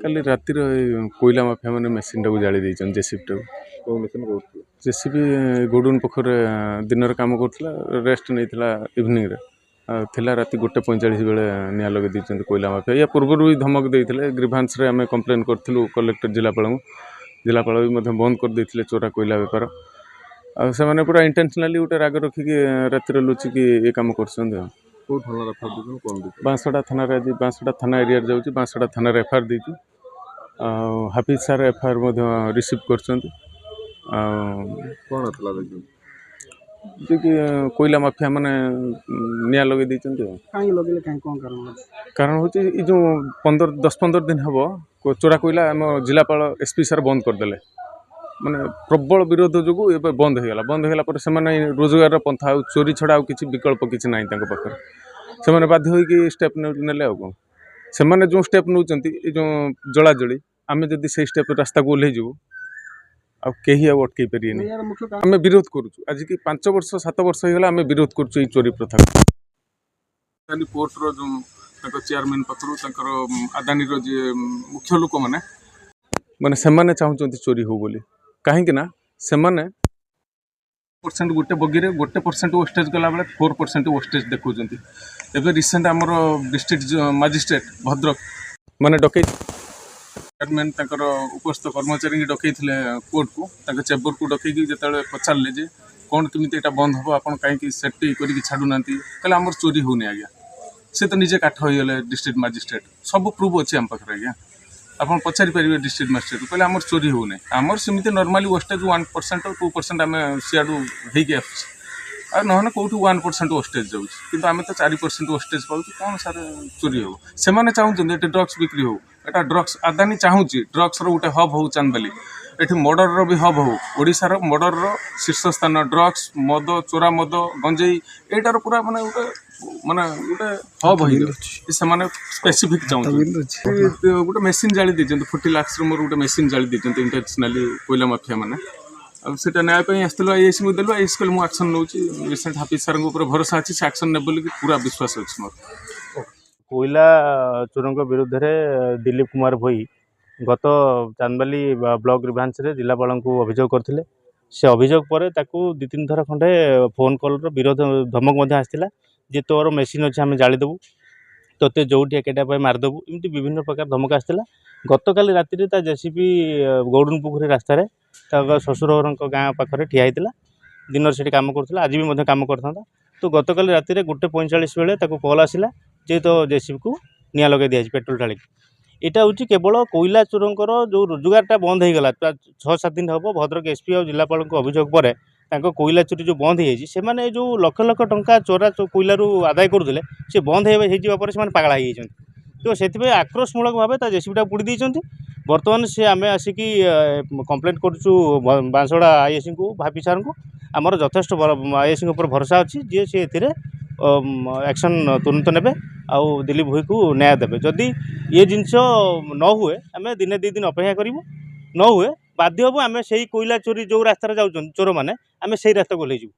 କାଲି ରାତିର କୋଇଲା ମାଫିଆ ମାନେ ମେସିନ୍ଟାକୁ ଜାଳି ଦେଇଛନ୍ତି ଜେସିବିଟାକୁ। କେଉଁ ମେସିନ୍ କହୁଥିଲେ? ଜେସିବି ଗୋଡୁନ ପୋଖରୀରେ ଦିନରେ କାମ କରୁଥିଲା, ରେଷ୍ଟ ନେଇଥିଲା ଇଭିନିଂରେ। ଥିଲା ରାତି 1:45 ବେଳେ ନିଆଁ ଲଗାଇ ଦେଇଛନ୍ତି କୋଇଲା ମାଫିଆ। ୟା ପୂର୍ବରୁ ବି ଧମକ ଦେଇଥିଲେ। ଗ୍ରିଭାନ୍ସରେ ଆମେ କମ୍ପ୍ଲେନ୍ କରିଥିଲୁ କଲେକ୍ଟର ଜିଲ୍ଲାପାଳଙ୍କୁ। ଜିଲ୍ଲାପାଳ ବି ମଧ୍ୟ ବନ୍ଦ କରିଦେଇଥିଲେ ଚୋରା କୋଇଲା ବେପାର। ଆଉ ସେମାନେ ପୁରା ଇଣ୍ଟେନସନାଲି ଗୋଟେ ରାଗ ରଖିକି ରାତିରେ ଲୁଚିକି ଏ କାମ କରୁଛନ୍ତି। ଆଉ କେଉଁ ଥାନାରେ ଏଫଆଇଆର ଦେଇଛନ୍ତି? କ'ଣ ଦେଇଛନ୍ତି? ବାଂଶଡ଼ା ଥାନାରେ ଆଜି ବାଂଶଡ଼ା ଥାନା ଏରିଆରେ ଯାଉଛି। ବାଂଶଡ଼ା ଥାନାରେ ଏଫଆଇଆର ଦେଇଛୁ। ଆଉ ହାଫିଜ୍ ସାର୍ ଏଫଆଇଆର ମଧ୍ୟ ରିସିଭ୍ କରିଛନ୍ତି। ଆଉ କ'ଣ ଥିଲା ଦେଖିଛନ୍ତି? ଯିଏକି କୋଇଲା ମାଫିଆ ମାନେ ନିଆଁ ଲଗାଇ ଦେଇଛନ୍ତି। ଆଉ କାହିଁକି ଲଗେଇଲେ, କାହିଁ କ'ଣ କାରଣ ଅଛି? କାରଣ ହେଉଛି ଏଇ ଯେଉଁ 10-15 ଦିନ ହେବ ଚୋରା କୋଇଲା ଆମ ଜିଲ୍ଲାପାଳ ଏସ୍ପି ସାର୍ ବନ୍ଦ କରିଦେଲେ। ମାନେ ପ୍ରବଳ ବିରୋଧ ଯୋଗୁଁ ଏବେ ବନ୍ଦ ହେଇଗଲା। ବନ୍ଦ ହେଇଗଲା ପରେ ସେମାନେ ରୋଜଗାରର ପନ୍ଥା ଆଉ ଚୋରି ଛଡ଼ା ଆଉ କିଛି ବିକଳ୍ପ କିଛି ନାହିଁ ତାଙ୍କ ପାଖରେ। ସେମାନେ ବାଧ୍ୟ ହୋଇକି ଷ୍ଟେପ୍ ନେଲେ। ଆଉ କ'ଣ, ସେମାନେ ଯେଉଁ ଷ୍ଟେପ୍ ନେଉଛନ୍ତି ଏ ଯେଉଁ ଜଳାଜଳି, ଆମେ ଯଦି ସେଇ ଷ୍ଟେପ୍ ରାସ୍ତାକୁ ଓହ୍ଲେଇଯିବୁ ଆଉ କେହି ଆଉ ଅଟକେଇ ପାରିବେନି। ଏହାର ମୁଖ୍ୟ କାରଣ ଆମେ ବିରୋଧ କରୁଛୁ। ଆଜିକି 5 ବର୍ଷ 7 ବର୍ଷ ହେଇଗଲା ଆମେ ବିରୋଧ କରୁଛୁ ଏଇ ଚୋରି ପ୍ରଥାକୁ। କାଲି ପୋର୍ଟର ଯେଉଁ ତାଙ୍କ ଚେୟାରମ୍ୟାନ୍ ପାଖରୁ ତାଙ୍କର ଆଦାନୀର ଯିଏ ମୁଖ୍ୟ ଲୋକମାନେ ମାନେ ସେମାନେ ଚାହୁଁଛନ୍ତି ଚୋରି ହଉ ବୋଲି। କାହିଁକି ନା ସେମାନେ % ଗୋଟେ ବଗିରେ 1% ୱେଷ୍ଟେଜ୍ ଗଲାବେଳେ 4% ୱେଷ୍ଟେଜ୍ ଦେଖାଉଛନ୍ତି। ଏବେ ରିସେଣ୍ଟ ଆମର ଡିଷ୍ଟ୍ରିକ୍ଟ ମାଜିଷ୍ଟ୍ରେଟ୍ ଭଦ୍ରକ ମାନେ ଡକେଇ ଚେୟାରମ୍ୟାନ୍ ତାଙ୍କର ଉପସ୍ଥିତ କର୍ମଚାରୀଙ୍କୁ ଡକେଇଥିଲେ କୋର୍ଟକୁ, ତାଙ୍କ ଚେମ୍ବରକୁ ଡକେଇକି ଯେତେବେଳେ ପଚାରିଲେ ଯେ କ'ଣ କେମିତି ଏଇଟା ବନ୍ଦ ହେବ, ଆପଣ କାହିଁକି ସେଫ୍ଟି କରିକି ଛାଡ଼ୁନାହାନ୍ତି, କହିଲେ ଆମର ଚୋରି ହେଉନି ଆଜ୍ଞା। ସେ ତ ନିଜେ କାଠ ହୋଇଗଲେ ଡିଷ୍ଟ୍ରିକ୍ଟ ମାଜିଷ୍ଟ୍ରେଟ୍। ସବୁ ପ୍ରୁଫ୍ ଅଛି ଆମ ପାଖରେ ଆଜ୍ଞା। ଆପଣ ପଚାରି ପାରିବେ ଡିଷ୍ଟ୍ରିକ୍ଟ ମାଜିଷ୍ଟ୍ରେଟ୍, କହିଲେ ଆମର ଚୋରି ହେଉନି। ଆମର ସେମିତି ନର୍ମାଲି ୱେଷ୍ଟେଜ୍ 1% 2% ଆମେ ସିଆଡ଼ୁ ହେଇକି ଆସୁଛି। ଆଉ ନହେଲେ କେଉଁଠୁ 1% ୱେଷ୍ଟେଜ୍ ଯାଉଛି, କିନ୍ତୁ ଆମେ ତ 4% ୱେଷ୍ଟେଜ୍ ପାଉଛୁ। କ'ଣ ସାର୍ ଚୋରି ହେବ? ସେମାନେ ଚାହୁଁଛନ୍ତି ଏଠି ଡ୍ରଗ୍ସ ବିକ୍ରି ହେଉ। ଏଟା ଡ୍ରଗ୍ସ ଆଦାନୀ ଚାହୁଁଛି ଡ୍ରଗ୍ସର ଗୋଟେ ହବ୍ ହେଉ ଚାନ୍ଦବାଲି। ଏଠି ମର୍ଡ଼ରର ବି ହବ୍ ହେଉ। ଓଡ଼ିଶାର ମର୍ଡ଼ରର ଶୀର୍ଷସ୍ଥାନ ଡ୍ରଗ୍ସ, ମଦ, ଚୋରା ମଦ, ଗଞ୍ଜେଇ, ଏଇଟାର ପୁରା ମାନେ ଗୋଟେ ହବ୍ ହେଇଯାଉଛି। ସେମାନେ ସ୍ପେସିଫିକ୍ ଚାହୁଁଛନ୍ତି। ଗୋଟେ ମେସିନ୍ ଜାଳି ଦେଇଛନ୍ତି 40 ଲାକ୍ସର ମୋର ଗୋଟେ ମେସିନ୍ ଜାଳି ଦେଇଛନ୍ତି ଇଣ୍ଟେନସନାଲି କୋଇଲା ମାଫିଆ ମାନେ। ଆଉ ସେଇଟା ନ୍ୟାୟ ପାଇଁ ଆସିଥିଲୁ, ଆଇଏସ୍ସିଙ୍କୁ ଦେଲୁ। ଆଇଏସ୍ କହିଲେ ମୁଁ ଆକ୍ସନ୍ ନେଉଛି। ରିସେଣ୍ଟ ହାଫିଜ୍ ସାର୍ଙ୍କ ଉପରେ ଭରସା ଅଛି, ସେ ଆକ୍ସନ୍ ନେବେ ବୋଲି ପୁରା ବିଶ୍ୱାସ ଅଛି ମୋର। କୋଇଲା ଚୋରଙ୍କ ବିରୁଦ୍ଧରେ ଦିଲ୍ଲୀପ କୁମାର ଭୋଇ ଗତ ଚାନ୍ଦବାଲି ବ୍ଲକ ଗ୍ରିଭାନ୍ସରେ ଜିଲ୍ଲାପାଳଙ୍କୁ ଅଭିଯୋଗ କରିଥିଲେ। ସେ ଅଭିଯୋଗ ପରେ ତାକୁ 2-3 ଥର ଖଣ୍ଡେ ଫୋନ୍ କଲ୍ର ବିରୋଧ ଧମକ ମଧ୍ୟ ଆସିଥିଲା ଯେ ତୋର ମେସିନ୍ ଅଛି ଆମେ ଜାଳିଦେବୁ, ତୋତେ ଯେଉଁଠି ଏକେଟା ପାଇଁ ମାରିଦେବୁ, ଏମିତି ବିଭିନ୍ନ ପ୍ରକାର ଧମକ ଆସିଥିଲା। ଗତକାଲି ରାତିରେ ତା ଜେସିବି ଗୌଡ଼ୁନ ପୋଖରୀ ରାସ୍ତାରେ ତାଙ୍କ ଶ୍ୱଶୁରଙ୍କ ଗାଁ ପାଖରେ ଠିଆ ହେଇଥିଲା। ଦିନରେ ସେଠି କାମ କରୁଥିଲା, ଆଜି ବି ମଧ୍ୟ କାମ କରିଥାନ୍ତା। ତ ଗତକାଲି ରାତିରେ 1:45 ବେଳେ ତାକୁ କଲ୍ ଆସିଲା ଯେ ତ ଜେସିବିକୁ ନିଆଁ ଲଗାଇ ଦିଆଯାଇଛି ପେଟ୍ରୋଲ ଢାଳିକି। ଏଇଟା ହେଉଛି କେବଳ କୋଇଲା ଚୋରଙ୍କର ଯେଉଁ ରୋଜଗାରଟା ବନ୍ଦ ହେଇଗଲା 6-7 ଦିନ ହେବ। ଭଦ୍ରକ ଏସ୍ପି ଆଉ ଜିଲ୍ଲାପାଳଙ୍କ ଅଭିଯୋଗ ପରେ ତାଙ୍କ କୋଇଲା ଚୋରି ଯେଉଁ ବନ୍ଦ ହେଇଯାଇଛି, ସେମାନେ ଯେଉଁ ଲକ୍ଷ ଲକ୍ଷ ଟଙ୍କା ଚୋରା କୋଇଲାରୁ ଆଦାୟ କରୁଥିଲେ, ସେ ବନ୍ଦ ହେଇଯିବା ପରେ ସେମାନେ ପାଗଳା ହେଇଯାଇଛନ୍ତି। ତ ସେଥିପାଇଁ ଆକ୍ରୋଶମୂଳକ ଭାବେ ତା ଜେସିବିଟା ପୋଡ଼ି ଦେଇଛନ୍ତି। ବର୍ତ୍ତମାନ ସେ ଆମେ ଆସିକି କମ୍ପ୍ଲେନ୍ କରୁଛୁ ବାଂଶଡ଼ା ଆଇଏସ୍ସିଙ୍କୁ, ଭାପି ସାର୍ଙ୍କୁ। ଆମର ଯଥେଷ୍ଟ ଆଇଏସ୍ସିଙ୍କ ଉପରେ ଭରସା ଅଛି ଯେ ସେ ଏଥିରେ ଆକ୍ସନ୍ ତୁରନ୍ତ ନେବେ ଆଉ ଦିଲ୍ଲୀପ ଭୋଇକୁ ନ୍ୟାୟ ଦେବେ। ଯଦି ଏ ଜିନିଷ ନ ହୁଏ ଆମେ ଦିନେ 2 ଦିନ ଅପେକ୍ଷା କରିବୁ। ନ ହୁଏ ବାଧ୍ୟ ହେବୁ ଆମେ ସେଇ କୋଇଲା ଚୋରି ଯେଉଁ ରାସ୍ତାରେ ଯାଉଛନ୍ତି ଚୋରମାନେ, ଆମେ ସେଇ ରାସ୍ତାକୁ ଓହ୍ଲେଇଯିବୁ।